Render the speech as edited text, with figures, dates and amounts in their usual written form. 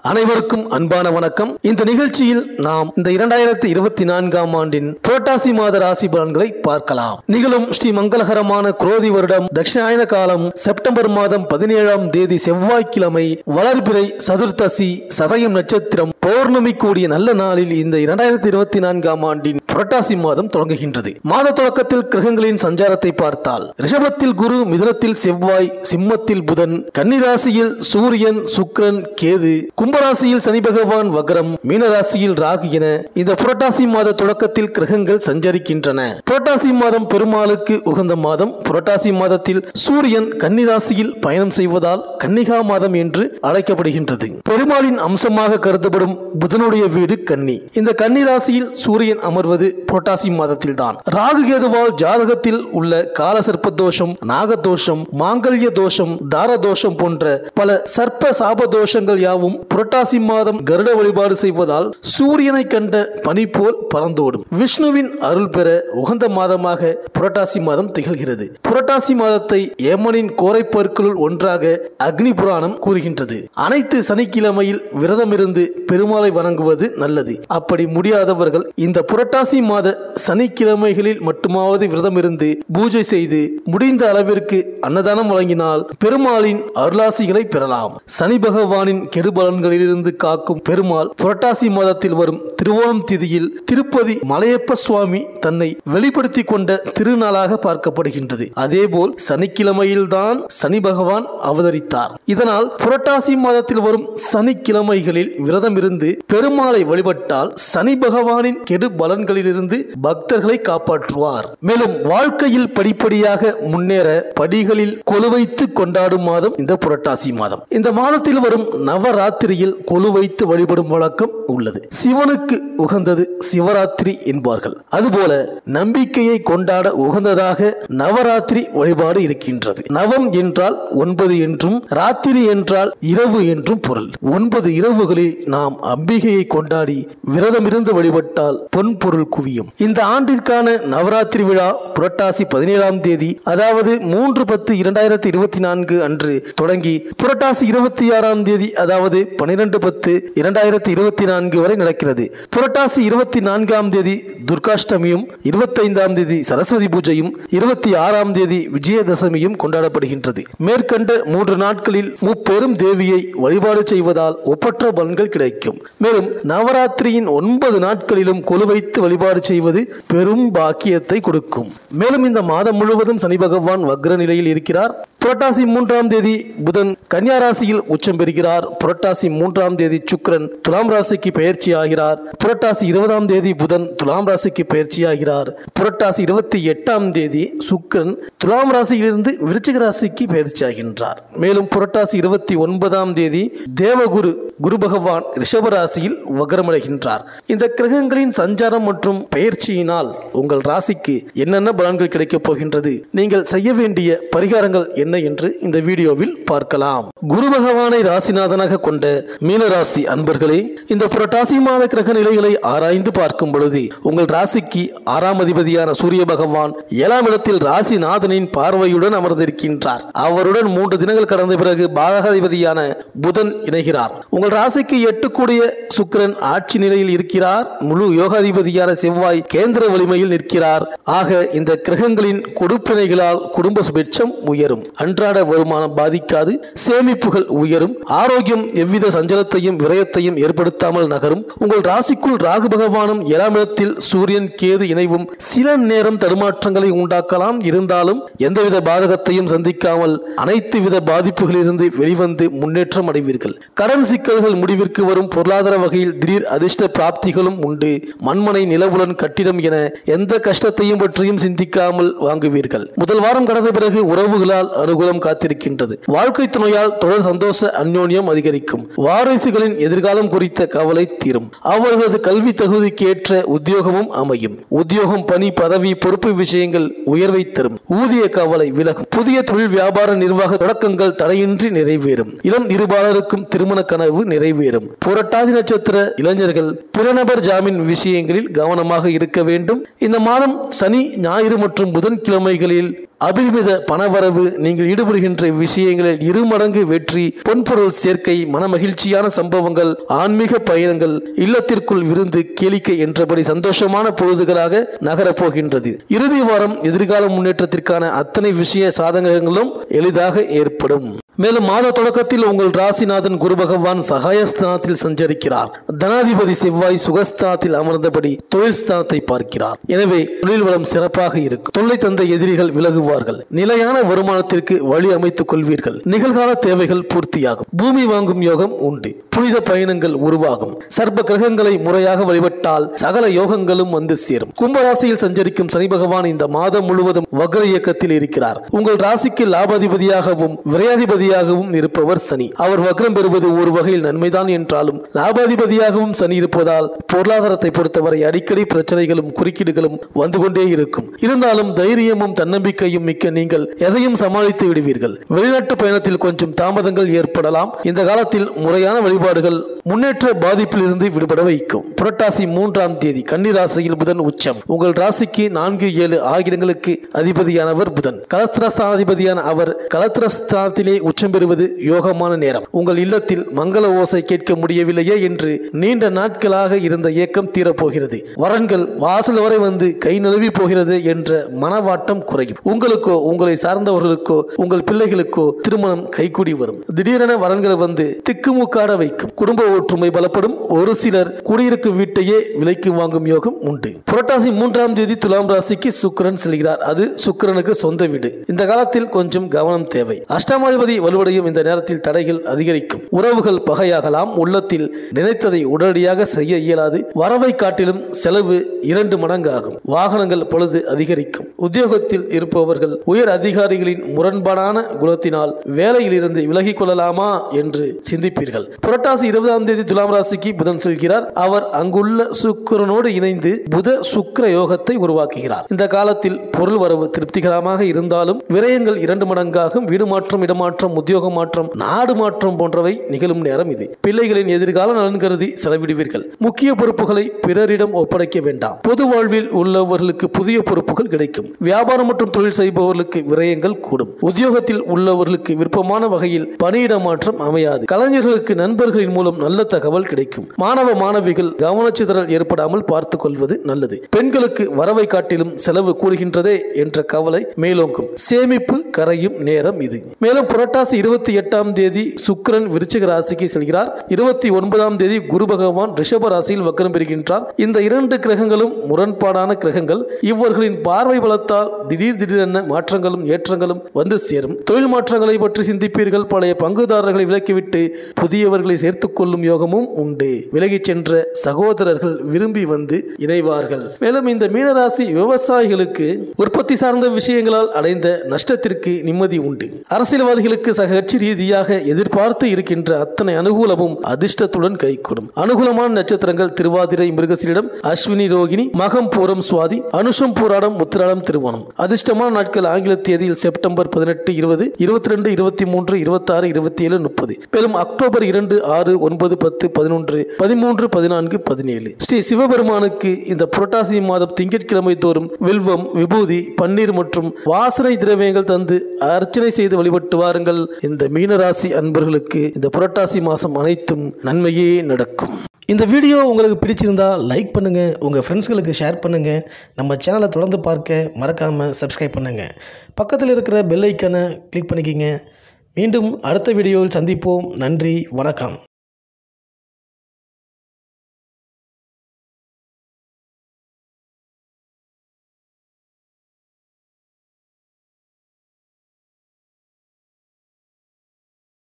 அனைவருக்கும் அன்பான வணக்கம். இந்த நிகழ்ச்சியில் நாம் இந்த 2024ஆம் ஆண்டின் புரட்டாசி மாத ராசி பலன்களை பார்க்கலாம். நிகழும் ஸ்ரீ மங்களகரமான குரோதி வருடம் தட்சிணாயன காலம் செப்டம்பர் மாதம் 17ஆம் தேதி செவ்வாய்க்கிழமை வளர்பிறை சதுர்த்தசி சதயம் நட்சத்திரம் பௌர்ணமி கூடிய நல்ல நாளில் இந்த 2024ஆம் ஆண்டின் புரட்டாசி மாதம் தொடங்குகின்றது. மாத தொடக்கத்தில் கிரகங்களின் சஞ்சாரத்தை பார்த்தால் ரிஷபத்தில் குரு, மிதுனத்தில் செவ்வாய், சிம்மத்தில் புதன், கன்னிராசியில் சூரியன், சுக்கிரன், கேது, கும்பராசியில் சனி பகவான் வக்ரம், மீனராசியில் ராகு என இந்த புரட்டாசி மாத தொடக்கத்தில் கிரகங்கள் சஞ்சரிக்கின்றன. புரட்டாசி மாதம் பெருமாளுக்கு உகந்த மாதம். புரட்டாசி மாதத்தில் சூரியன் கன்னிராசியில் பயணம் செய்வதால் கன்னிகா மாதம் என்று அழைக்கப்படுகின்றது. பெருமாளின் அம்சமாக கருதப்படும் புதனுடைய வீடு கன்னி. இந்த கன்னிராசியில் சூரியன் அமர்வது புரட்டாசி மாதத்தில் தான். ராகு கேதுவால் ஜாதகத்தில் உள்ள கால சர்ப்ப தோஷம், நாகதோஷம், மாங்கல்ய தோஷம், தார தோஷம் போன்ற பல சர்ப்ப சாப தோஷங்கள் யாவும் புரட்டாசி மாதம் கருட வழிபாடு செய்வதால் சூரியனை கண்ட பனி போல் பறந்தோடும். விஷ்ணுவின் அருள் பெற உகந்த மாதமாக புரட்டாசி மாதம் திகழ்கிறது. புரட்டாசி மாதத்தை யமனின் கோரைப்பற்களுள் ஒன்றாக அக்னி புராணம் கூறுகின்றது. அனைத்து சனிக்கிழமையில் விரதம் இருந்து பெருமாளை வணங்குவது நல்லது. அப்படி முடியாதவர்கள் இந்த புரட்டாசி மாத சனிக்கிழமைகளில் மட்டுமாவது விரதம் இருந்து பூஜை செய்து முடிந்த அளவிற்கு அன்னதானம் வழங்கினால் பெருமாளின் அருளாசிகளை பெறலாம். சனி பகவானின் கெடுபலன்களிலிருந்து காக்கும் பெருமாள் புரட்டாசி மாதத்தில் வரும் திருவோணம் திதியில் திருப்பதி மலையப்ப சுவாமி தன்னை வெளிப்படுத்திக் கொண்ட திருநாளாக பார்க்கப்படுகின்றது. அதேபோல் சனிக்கிழமையில்தான் சனி பகவான் அவதரித்தார். இதனால் புரட்டாசி மாதத்தில் வரும் சனிக்கிழமைகளில் விரதம் இருந்து பெருமாளை வழிபட்டால் சனி பகவானின் கெடு பலன்களிலிருந்து பக்தர்களை காப்பாற்றுவார். மேலும் வாழ்க்கையில் படிப்படியாக முன்னேற படிகளில் கொலு வைத்து கொண்டாடும் மாதம் இந்த புரட்டாசி மாதம். இந்த மாதத்தில் வரும் நவராத்திரியில் கொலு வைத்து வழிபடும் வழக்கம் உள்ளது. சிவனுக்கு உகந்தது சிவராத்திரி என்பார்கள். அதுபோல நம்பிக்கையை கொண்டாட உகந்ததாக நவராத்திரி வழிபாடு இருக்கின்றது. நவம் என்றால் 9 என்றும், ராத்திரி என்றால் இரவு என்றும் பொருள். 9 இரவுகளில் நாம் அம்பிகையை கொண்டாடி விரதமிருந்து வழிபட்டால் பொன் பொருள் குவியும். இந்த ஆண்டிற்கான நவராத்திரி விழா புரட்டாசி 17ஆம் தேதி, அதாவது 3/10/2024 அன்று தொடங்கி புரட்டாசி 26ஆம் தேதி, அதாவது 12/10/2024 வரை நடக்கிறது. புரட்டாசி 24ஆம் தேதி துர்காஷ்டமியும், 25ஆம் தேதி சரஸ்வதி பூஜையும், 26ஆம் தேதி விஜயதசமியும் கொண்டாடப்படுகின்றது. மேற்கண்ட 3 நாட்களில் முப்பெரும் தேவியை வழிபாடு செய்வதால் ஒப்பற்ற பலன்கள் கிடைக்கும். மேலும் நவராத்திரியின் 9 நாட்களிலும் கொலு வைத்து வழிபாடு செய்வது பெரும் பாக்கியத்தை கொடுக்கும். மேலும் இந்த மாதம் முழுவதும் சனி பகவான் வக்ர நிலையில் இருக்கிறார். புரட்டாசி 3ஆம் தேதி புதன் கன்னியா ராசியில் உச்சம் பெறுகிறார். புரட்டாசி 3ஆம் தேதி சுக்கிரன் துலாம் ராசிக்கு பயிற்சி ஆகிறார். புரட்டாசி 20ஆம் தேதி புதன் துலாம் ராசிக்கு பயிற்சி ஆகிறார். புரட்டாசி 28ஆம் தேதி சுக்கிரன் துலாம் ராசியிலிருந்து விருச்சிக ராசிக்கு பயிற்சி ஆகின்றார். மேலும் புரட்டாசி 29ஆம் தேதி தேவகுரு குரு பகவான் ரிஷப ராசியில் வக்ரமடைகின்றார். இந்த கிரகங்களின் சஞ்சாரம் மற்றும் பயிற்சியினால் உங்கள் ராசிக்கு என்னென்ன பலன்கள் கிடைக்கப் போகின்றது, நீங்கள் செய்ய வேண்டிய பரிகாரங்கள் என்ன என்று இந்த வீடியோவில் பார்க்கலாம். குரு பகவானை ராசிநாதனாக கொண்ட மீனராசி அன்பர்களே, இந்த புரட்டாசி மாத கிரக நிலைகளை ஆராய்ந்து பார்க்கும் பொழுது உங்கள் ராசிக்கு 6ஆம் அதிபதியான சூரிய பகவான் 7ஆம் இடத்தில் ராசிநாதனின் பார்வையுடன் அமர்ந்திருக்கின்றார். அவருடன் 3 தினங்கள் கடந்த பிறகு பாகாதிபதியான புதன் இணைகிறார். உங்கள் ராசிக்கு 8 கூடிய சுக்கிரன் ஆட்சி நிலையில் இருக்கிறார். முழு யோகாதிபதியான செவ்வாய் கேந்திர வலிமையில் நிற்கிறார். ஆக இந்த கிரகங்களின் கொடுப்பினைகளால் குடும்ப சுபிட்சம் உயரும், அன்றாட வருமானம் பாதிக்காது, சேமிப்புகள் உயரும், ஆரோக்கியம் எவ்வித சஞ்சலத்தையும் விரயத்தையும் ஏற்படுத்தாமல் நகரும். உங்கள் ராசிக்குள் ராகு பகவானும் 7ஆம் இடத்தில் சூரியன் கேது இணைவும் சில நேரம் தடுமாற்றங்களை உண்டாக்கலாம். இருந்தாலும் எந்தவித பாதகத்தையும் சந்திக்காமல் அனைத்து வித பாதிப்புகளிலிருந்து வெளிவந்து முன்னேற்றம் அடைவீர்கள். கடன் சிக்கல்கள் முடிவிற்கு வரும். பொருளாதார வகையில் திடீர் அதிர்ஷ்ட பிராப்திகளும் உண்டு. மண்மனை, நிலவுடன், கட்டிடம் என எந்த கஷ்டத்தையும் பற்றியும் சிந்திக்காமல் வாங்குவீர்கள். முதல் வாரம் கடந்த பிறகு உறவுகளால் அனுகூலம் காத்திருக்கின்றது. வாழ்க்கை துணையால் தொடர் சந்தோஷ அந்யோன்யம் அதிகரிக்கும். வாரிசுகளின் எதிர்காலம் குறித்த கவலை தீரும். அவர்களது கல்வி தகுதிக்கு ஏற்ற உத்தியோகமும் அமையும். உத்தியோகம், பணி, பதவி, பொறுப்பு விஷயங்கள் உயர்வை தரும். ஊதிய கவலை விலகும். புதிய தொழில், வியாபார, நிர்வாக தொடக்கங்கள் தடையின்றி நிறைவேறும். இளம் இருபாலருக்கும் திருமண கனவு நிறைவேறும். புரட்டாதி நட்சத்திர இளைஞர்கள் பிறநபர் ஜாமீன் விஷயங்களில் கவனமாக இருக்க வேண்டும். இந்த மாதம் சனி, ஞாயிறு மற்றும் புதன்கிழமைகளில் அபிமித பணவரவு, நீங்கள் ஈடுபடுகின்ற விஷயங்களில் இருமடங்கு வெற்றி, பொன்பொருள் சேர்க்கை, மனமகிழ்ச்சியான சம்பவங்கள், ஆன்மீக பயணங்கள், இல்லத்திற்குள் விருந்து, கேளிக்கை என்றபடி சந்தோஷமான பொழுதுகளாக நகரப் போகின்றது. இறுதி வாரம் எதிர்கால முன்னேற்றத்திற்கான அத்தனை விஷய சாதகங்களும் எளிதாக ஏற்படும். மேலும் மாத தொடக்கத்தில் உங்கள் ராசிநாதன் குரு பகவான் சகாயஸ்தானத்தில் சஞ்சரிக்கிறார். தனாதிபதி செவ்வாய் சுகஸ்தானத்தில் அமர்ந்தபடி தொழில் ஸ்தானத்தை பார்க்கிறார். எனவே தொழில் வளம் சிறப்பாக இருக்கும். தொல்லை தந்த எதிரிகள் விலகுவார்கள். நிலையான வருமானத்திற்கு வழி அமைத்துக் கொள்வீர்கள். நிகழ்கால தேவைகள் பூர்த்தியாகும். பூமி வாங்கும் யோகம் உண்டு. புனித பயணங்கள் உருவாகும். சர்ப்ப கிரகங்களை முறையாக வழிபட்டால் சகல யோகங்களும் வந்து சேரும். கும்பராசியில் சஞ்சரிக்கும் சனி பகவான் இந்த மாதம் முழுவதும் வக்ர இயக்கத்தில் இருக்கிறார். உங்கள் ராசிக்கு லாபாதிபதியாகவும் விரையாதிபதியாகவும் இருப்பவர் சனி. அவர் வக்ரம் பெறுவது ஒரு வகையில் நன்மைதான் என்றாலும் லாபாதிபதியாகவும் சனி இருப்பதால் பொருளாதாரத்தை பொறுத்தவரை அடிக்கடி பிரச்சனைகளும் குறுக்கீடுகளும் வந்து கொண்டே இருக்கும். இருந்தாலும் தைரியமும் தன்னம்பிக்கையும் மிக்க நீங்கள் எதையும் சமாளித்து விடுவீர்கள். வெளிநாட்டு பயணத்தில் கொஞ்சம் தாமதங்கள் ஏற்படலாம். இந்த காலத்தில் முறையான வழிபாடுகள் முன்னேற்ற பாதிப்பில் இருந்து விடுபட வைக்கும். புரட்டாசி 3ஆம் தேதி கன்னிராசியில் புதன் உச்சம். உங்கள் ராசிக்கு 4, 7 ஆகியங்களுக்கு அதிபதியானவர் புதன். கலத்திரஸ்தானாதிபதியான அவர் கலத்திரஸ்தானத்திலே உச்சம் பெறுவது யோகமான நேரம். உங்கள் இல்லத்தில் மங்கள ஓசை கேட்க முடியவில்லையே என்று நீண்ட நாட்களாக இருந்த ஏக்கம் தீரப்போகிறது. வரன்கள் வாசல் வரை வந்து கை நழுவி போகிறது என்ற மனவாட்டம் குறையும். உங்களுக்கோ உங்களை சார்ந்தவர்களுக்கோ உங்கள் பிள்ளைகளுக்கோ திருமணம் கைகூடி வரும். திடீரென வரன்களை வந்து திக்குமுக்காட வைக்கும். குடும்ப ஒற்றுமை பலப்படும். ஒரு சிலர் குடியிருக்கும் வீட்டையே விலைக்கு வாங்கும் யோகம் உண்டு. புரட்டாசி 3ஆம் தேதி துலாம் ராசிக்கு சுக்கிரன் செல்கிறார். அது சுக்கிரனுக்கு சொந்த வீடு. இந்த காலத்தில் கொஞ்சம் கவனம் தேவை. அஷ்டமாதிபதி வலுவடையும் இந்த நேரத்தில் தடைகள் அதிகரிக்கும். உறவுகள் பகையாகலாம். உள்ளத்தில் நினைத்ததை உடனடியாக செய்ய இயலாது. வரவை காட்டிலும் செலவு 2 மடங்கு ஆகும். வாகனங்கள் பொழுது அதிகரிக்கும். உத்தியோகத்தில் இருப்பவர்கள் உயர் அதிகாரிகளின் முரண்பாடான குணத்தினால் வேலையில் இருந்து விலகிக் கொள்ளலாமா என்று சிந்திப்பீர்கள். புரட்டாசி 20ஆம் தேதி துலாம் ராசிக்கு புதன் செல்கிறார். அவர் அங்குள்ள சுக்கிரனோடு இணைந்து புத சுக்கிர யோகத்தை உருவாக்குகிறார். இந்த காலத்தில் பொருள் வரவு திருப்திகரமாக இருந்தாலும் விரயங்கள் 2 மடங்காகும். வீடு மாற்றம், இடமாற்றம், உத்தியோக மாற்றம், நாடு மாற்றம் போன்றவை நிகழும் நேரம் இது. பிள்ளைகளின் எதிர்கால நலன் கருதி செலவிடுவீர்கள். முக்கிய பொறுப்புகளை பிறரிடம் ஒப்படைக்க வேண்டாம். பொது வாழ்வில் உள்ளவர்களுக்கு புதிய பொறுப்புகள் கிடைக்கும். வியாபாரம் மற்றும் தொழில் செய்பவர்களுக்கு விரயங்கள் கூடும். உத்தியோகத்தில் உள்ளவர்களுக்கு விருப்பமான வகையில் பணியிட மாற்றம் அமையாது. கலைஞர்களுக்கு நண்பர்களின் மூலம் நல்ல தகவல் கிடைக்கும். மாணவ மாணவிகள் கவனச்சிதறல் ஏற்படாமல் பார்த்துக் கொள்வது நல்லது. பெண்களுக்கு வரவை காட்டிலும் செலவு கூடுகின்றதே என்ற கவலை மேலோங்கும். சேமிப்பு கரையும் நேரம் இது. மேலும் புரட்டாசி 28ஆம் தேதி சுக்கிரன் விருச்சிக ராசிக்கு செல்கிறார். 29ஆம் தேதி குரு பகவான் ரிஷப ராசியில் வக்ரம் பெறுகின்றார். இந்த 2 கிரகங்களும் முரண்பாடான கிரகங்கள். இவர்களின் பார்வை பலத்தால் திடீரென மாற்றங்களும் ஏற்றங்களும் வந்து சேரும். தொழில் மாற்றங்களை பற்றி சிந்திப்பீர்கள். பழைய பங்குதாரர்களை விலக்கிவிட்டு புதியவர்களை சேர்த்துக் கொள்ளும் யோகமும் உண்டு. விலகிச் சென்ற சகோதரர்கள் விரும்பி வந்து இணைவார்கள். மேலும் இந்த மீனராசி விவசாயிகளுக்கு உற்பத்தி சார்ந்த விஷயங்களால் அடைந்த நஷ்டத்திற்கு நிம்மதி உண்டு. அரசியல்வாதிகளுக்கு சக கட்சி ரீதியாக எதிர்பார்த்து இருக்கின்ற அத்தனை அனுகூலமும் அதிர்ஷ்டத்துடன் கைகூடும். அனுகூலமான நட்சத்திரங்கள் திருவாதிரை, மிருகசீரிடம், அஸ்வினி, ரோகிணி, மகம், பூரம், சுவாதி, அனுஷம், பூராடம், உத்திராடம், திருவோணம். அதிர்ஷ்டமான நாட்கள் ஆங்கில தேதியில் செப்டம்பர் 18, 20, 22, 23, 26, 27, 30. மேலும் அக்டோபர் 2, 6, 9, 10, 11, 13, 14, 17. ஸ்ரீ சிவபெருமானுக்கு இந்த புரட்டாசி மாதம் திங்கட்கிழமை தோறும் வில்வம், விபூதி, பன்னீர் மற்றும் வாசனை திரவியங்கள் தந்து அர்ச்சனை செய்து வழிபட்டு வாருங்கள். இந்த மீனராசி அன்பர்களுக்கு இந்த புரட்டாசி மாதம் அனைத்தும் நன்மையே நடக்கும். இந்த வீடியோ உங்களுக்கு பிடிச்சிருந்தா லைக் பண்ணுங்க, உங்க ஃப்ரெண்ட்ஸ்களுக்கு ஷேர் பண்ணுங்க. நம்ம சேனலை தொடர்ந்து பார்க்க மறக்காம சப்ஸ்கிரைப் பண்ணுங்க. பக்கத்தில் இருக்கிற பெல் ஐக்கானை கிளிக் பண்ணிக்கிங்க. மீண்டும் அடுத்த வீடியோவில் சந்திப்போம். நன்றி, வணக்கம்.